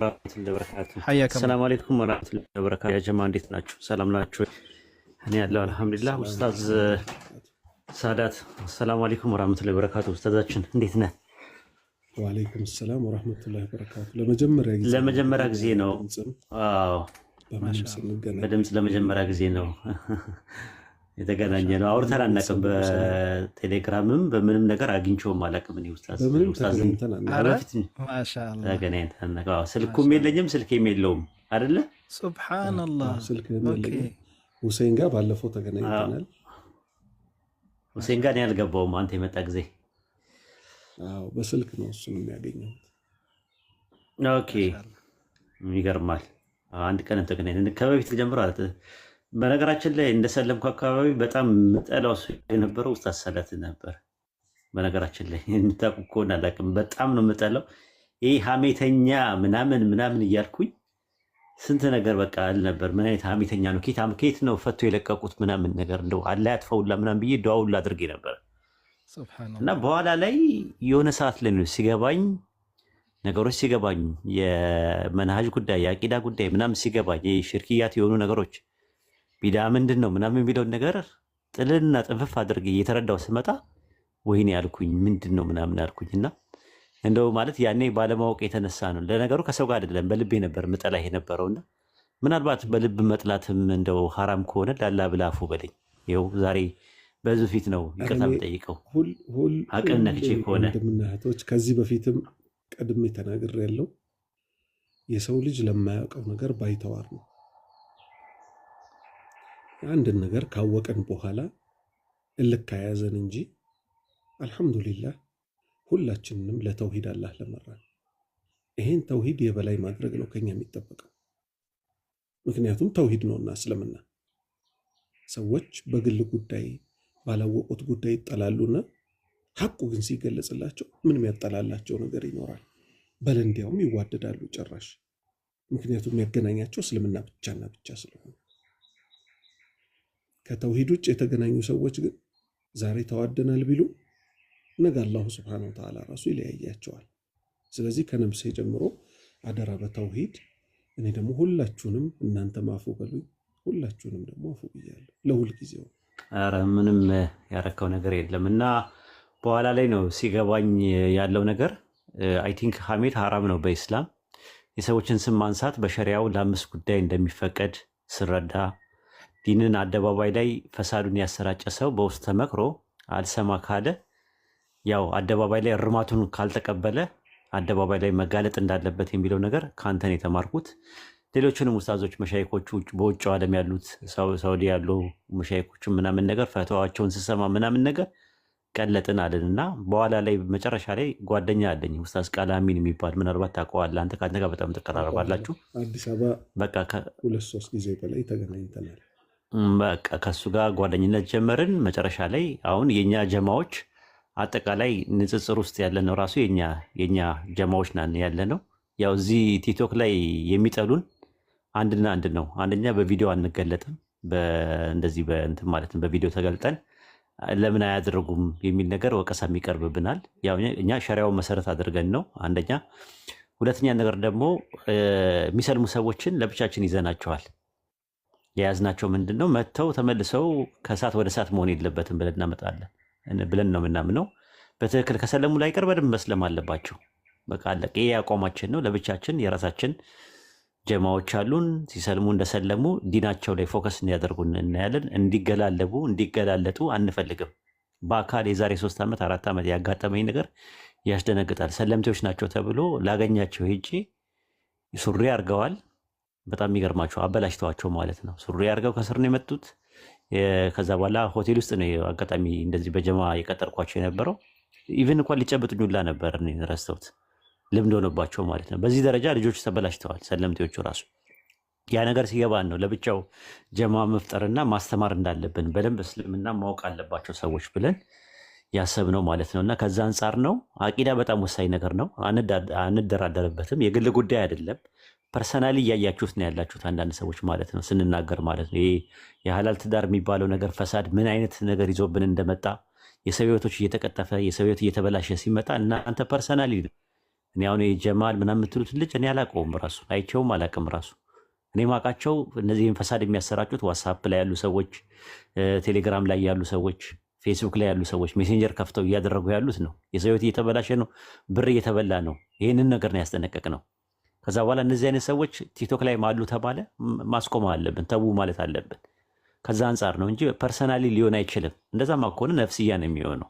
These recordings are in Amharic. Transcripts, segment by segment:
ወራህመቱላሂ ወበረካቱ። حياك الله. ሰላም አለይኩም ወራህመቱላሂ ወበረካቱ። ያ ጀማ እንዴት ናችሁ? ሰላም ናችሁ? እኔ ያለው አልሐምዱሊላህ። ኡስታዝ ሳዳት ሰላም አለይኩም ወራህመቱላሂ ወበረካቱ። ኡስታዛችን እንዴት ነህ? ወአለይኩም ሰላም ወራህመቱላሂ ወበረካቱ። ለመጀመሪያ ጊዜ ነው። አዎ በድምፅ ለመጀመሪያ ጊዜ ነው የተገናኘ ነው። አውርተን አናውቅም። በቴሌግራምም በምንም ነገር አግኝቼውም አላውቅም። እኔ ኡስታዝ ማሻአላህ ተገናኝተን ስልኩም የለኝም ስልኬም የለውም አይደለ? ሱብሃንአላህ። ሁሴን ጋር ባለፈው ተገናኝተናል። ሁሴን ጋር እኔ አልገባውም አንተ የመጣ ጊዜ። አዎ በስልክ ነው እሱን የሚያገኘው። ኦኬ ይገርማል። አንድ ቀን ተገናኝተን ከበፊት ጀምሮ አለ። በነገራችን ላይ እንደሰለምኩ አካባቢ በጣም ምጠላው እሱ የነበረው ኡስታዝ ሳዳት ነበር። በነገራችን ላይ የምታውቁ ከሆነ አላውቅም፣ በጣም ነው ምጠላው። ይሄ ሀሜተኛ ምናምን እያልኩኝ ስንት ነገር በቃ አልነበር። ምን አይነት ሀሜተኛ ነው? ኬት ነው ፈቶ የለቀቁት ምናምን ነገር እንደው አላህ ያጥፈውላ ምናምን ብዬ ዱዓውላ አድርጌ ነበር። እና በኋላ ላይ የሆነ ሰዓት ላይ ነው ሲገባኝ ነገሮች ሲገባኝ የመንሃጅ ጉዳይ የአቂዳ ጉዳይ ምናምን ሲገባኝ የሽርክያት የሆኑ ነገሮች ቢዳ ምንድን ነው ምናምን የሚለውን ነገር ጥልና ጥንፍፍ አድርጌ እየተረዳው ስመጣ ወይኔ ያልኩኝ ምንድን ነው ምናምን ያልኩኝና እንደው ማለት ያኔ ባለማወቅ የተነሳ ነው። ለነገሩ ከሰው ጋር አይደለም በልቤ ነበር ምጠላ የነበረውና ምናልባት በልብ መጥላትም እንደው ሐራም ከሆነ ላላ ብላፉ በለኝ። ይኸው ዛሬ በዙ ፊት ነው ይቅርታ የምጠይቀው አቅም ነክቼ ከሆነ። እህቶች ከዚህ በፊትም ቀድሜ ተናግሬያለሁ። የሰው ልጅ ለማያውቀው ነገር ባይተዋር ነው። አንድን ነገር ካወቀን በኋላ እልክ ያዘን እንጂ አልሐምዱሊላህ ሁላችንንም ለተውሂድ አላህ ለመራን። ይሄን ተውሂድ የበላይ ማድረግ ነው ከኛ የሚጠበቀው። ምክንያቱም ተውሂድ ነውና እስልምና። ሰዎች በግል ጉዳይ ባላወቁት ጉዳይ ይጠላሉና ሐቁ ግን ሲገለጽላቸው ምንም ያጠላላቸው ነገር ይኖራል። በል እንዲያውም ይዋደዳሉ ጭራሽ። ምክንያቱም ያገናኛቸው እስልምና ብቻና ብቻ ስለሆነ። ከተውሂድ ውጭ የተገናኙ ሰዎች ግን ዛሬ ተዋደናል ቢሉ ነገ አላሁ ሱብሓነሁ ወተዓላ ራሱ ይለያያቸዋል። ስለዚህ ከነፍሴ ጀምሮ አደራ በተውሂድ። እኔ ደግሞ ሁላችሁንም እናንተ ማፉ በሉኝ፣ ሁላችሁንም ደግሞ አፉ ብያለሁ ለሁል ጊዜው። ኧረ ምንም ያረከው ነገር የለም። እና በኋላ ላይ ነው ሲገባኝ ያለው ነገር። አይ ቲንክ ሐሜት ሐራም ነው በኢስላም። የሰዎችን ስም ማንሳት በሸሪያው ለአምስት ጉዳይ እንደሚፈቀድ ስረዳ ዲንን አደባባይ ላይ ፈሳዱን ያሰራጨ ሰው በውስጥ ተመክሮ አልሰማ ካለ ያው አደባባይ ላይ እርማቱን ካልተቀበለ አደባባይ ላይ መጋለጥ እንዳለበት የሚለው ነገር ከአንተን የተማርኩት። ሌሎችንም ኡስታዞች መሻይኮቹ በውጭው ዓለም ያሉት ሳውዲ ያሉ መሻይኮቹ ምናምን ነገር ፈተዋቸውን ስሰማ ምናምን ነገር ቀለጥን አለንና በኋላ ላይ መጨረሻ ላይ ጓደኛ አለኝ ኡስታዝ ቃላሚን የሚባል ምናልባት ታውቀዋለህ አንተ። ከአንተ ጋር በጣም ትቀራረባላችሁ። አዲስ አበባ በቃ 2-3 ጊዜ በላይ ተገናኝተናል። በቃ ከሱ ጋር ጓደኝነት ጀመርን። መጨረሻ ላይ አሁን የኛ ጀማዎች አጠቃላይ ንጽጽር ውስጥ ያለነው ራሱ የኛ ጀማዎች ናን ያለነው። ያው እዚህ ቲክቶክ ላይ የሚጠሉን አንድና አንድ ነው። አንደኛ በቪዲዮ አንገለጥም፣ እንደዚህ በእንትን ማለት ነው። በቪዲዮ ተገልጠን ለምን አያደርጉም የሚል ነገር ወቀሳም ይቀርብብናል። ያው እኛ ሸሪያውን መሰረት አድርገን ነው አንደኛ። ሁለተኛ ነገር ደግሞ የሚሰልሙ ሰዎችን ለብቻችን ይዘናቸዋል። የያዝናቸው ምንድን ነው መጥተው ተመልሰው ከእሳት ወደ እሳት መሆን የለበትም ብለን እናመጣለን ብለን ነው የምናምነው። በትክክል ከሰለሙ ላይ ቀር በደንብ መስለም አለባቸው። በቃ አለቀ። ይሄ አቋማችን ነው። ለብቻችን የራሳችን ጀማዎች አሉን። ሲሰልሙ እንደሰለሙ ዲናቸው ላይ ፎከስ እንዲያደርጉ እናያለን። እንዲገላለጡ አንፈልግም። በአካል የዛሬ 3 ዓመት 4 ዓመት ያጋጠመኝ ነገር ያስደነግጣል። ሰለምቴዎች ናቸው ተብሎ ላገኛቸው ሄጄ ሱሪ አድርገዋል። በጣም የሚገርማቸው አበላሽተዋቸው ማለት ነው። ሱሪ አድርገው ከስር ነው የመጡት። ከዛ በኋላ ሆቴል ውስጥ ነው አጋጣሚ እንደዚህ በጀማ የቀጠርኳቸው የነበረው። ኢቨን እንኳን ሊጨብጡኝ ሁላ ነበር ረስተውት ልምድ ሆነባቸው ማለት ነው። በዚህ ደረጃ ልጆቹ ተበላሽተዋል፣ ሰለምቴዎቹ ራሱ። ያ ነገር ሲገባን ነው ለብቻው ጀማ መፍጠርና ማስተማር እንዳለብን በደንብ እስልምና ማወቅ አለባቸው ሰዎች ብለን ያሰብነው ማለት ነው። እና ከዛ አንጻር ነው አቂዳ በጣም ወሳኝ ነገር ነው፣ አንደራደርበትም። የግል ጉዳይ አይደለም። ፐርሰናሊ እያያችሁት ነው ያላችሁት አንዳንድ ሰዎች ማለት ነው ስንናገር ማለት ነው። ይሄ የሐላል ትዳር የሚባለው ነገር ፈሳድ ምን አይነት ነገር ይዞብን እንደመጣ የሰው ሕይወቶች እየተቀጠፈ የሰው ሕይወት እየተበላሸ ሲመጣ እናንተ ፐርሰናሊ እኔ አሁን ጀማል ምናምን የምትሉት ልጅ እኔ አላውቀውም፣ ራሱ አይቼውም አላውቅም። ራሱ እኔ ማውቃቸው እነዚህን ፈሳድ የሚያሰራጩት ዋትሳፕ ላይ ያሉ ሰዎች፣ ቴሌግራም ላይ ያሉ ሰዎች፣ ፌስቡክ ላይ ያሉ ሰዎች ሜሴንጀር ከፍተው እያደረጉ ያሉት ነው። የሰው ሕይወት እየተበላሸ ነው፣ ብር እየተበላ ነው። ይህንን ነገር ነው ያስጠነቀቅ ነው። ከዛ በኋላ እነዚህ አይነት ሰዎች ቲክቶክ ላይ ማሉ ተባለ ማስቆም አለብን፣ ተዉ ማለት አለብን። ከዛ አንጻር ነው እንጂ ፐርሰናሊ ሊሆን አይችልም። እንደዛማ ከሆነ ነፍስያ ነው የሚሆነው።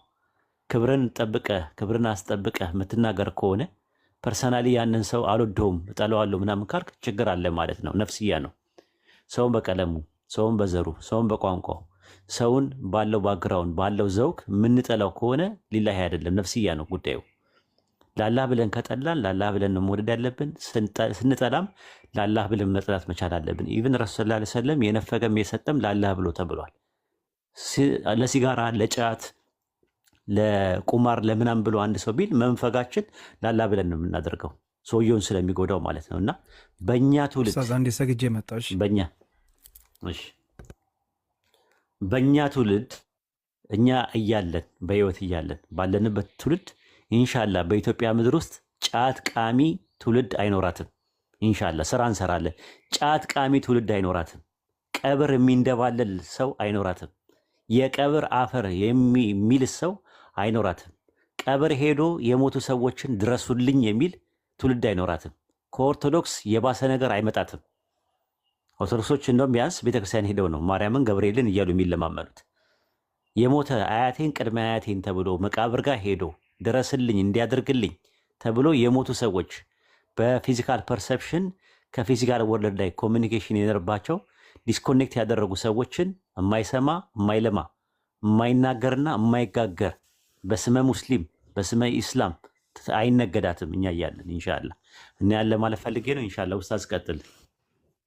ክብርን ጠብቀህ ክብርን አስጠብቀህ የምትናገር ከሆነ ፐርሰናሊ ያንን ሰው አልወደውም እጠለዋለሁ ምናምን ካልክ ችግር አለ ማለት ነው። ነፍስያ ነው። ሰውን በቀለሙ፣ ሰውን በዘሩ፣ ሰውን በቋንቋው፣ ሰውን ባለው ባግራውንድ ባለው ዘውግ የምንጠላው ከሆነ ሊላሂ አይደለም፣ ነፍስያ ነው ጉዳዩ። ላላህ ብለን ከጠላን ላላህ ብለን ነው መውደድ ያለብን። ስንጠላም ላላህ ብለን መጥላት መቻል አለብን። ኢቭን ረሱል ሰለላሁ ዐለይሂ ወሰለም የነፈገም የሰጠም ላላህ ብሎ ተብሏል። ለሲጋራ፣ ለጫት፣ ለቁማር፣ ለምናም ብሎ አንድ ሰው ቢል መንፈጋችን ላላህ ብለን ነው የምናደርገው፣ ሰውየውን ስለሚጎዳው ማለት ነው። እና በእኛ ትውልድ በእኛ ትውልድ እኛ እያለን በህይወት እያለን ባለንበት ትውልድ ኢንሻላ በኢትዮጵያ ምድር ውስጥ ጫት ቃሚ ትውልድ አይኖራትም። ኢንሻላ ስራ እንሰራለን። ጫት ቃሚ ትውልድ አይኖራትም። ቀብር የሚንደባለል ሰው አይኖራትም። የቀብር አፈር የሚል ሰው አይኖራትም። ቀብር ሄዶ የሞቱ ሰዎችን ድረሱልኝ የሚል ትውልድ አይኖራትም። ከኦርቶዶክስ የባሰ ነገር አይመጣትም። ኦርቶዶክሶች እንደውም ቢያንስ ቤተክርስቲያን ሄደው ነው ማርያምን ገብርኤልን እያሉ የሚለማመኑት። የሞተ አያቴን ቅድመ አያቴን ተብሎ መቃብር ጋር ሄዶ ድረስልኝ እንዲያደርግልኝ ተብሎ የሞቱ ሰዎች በፊዚካል ፐርሰፕሽን ከፊዚካል ወርልድ ላይ ኮሚኒኬሽን የነበረባቸው ዲስኮኔክት ያደረጉ ሰዎችን የማይሰማ የማይለማ የማይናገርና የማይጋገር በስመ ሙስሊም በስመ ኢስላም አይነገዳትም። እኛ እያለን ኢንሻአላህ እና ያለ ማለት ፈልጌ ነው። ኢንሻአላህ ኡስታዝ ቀጥል።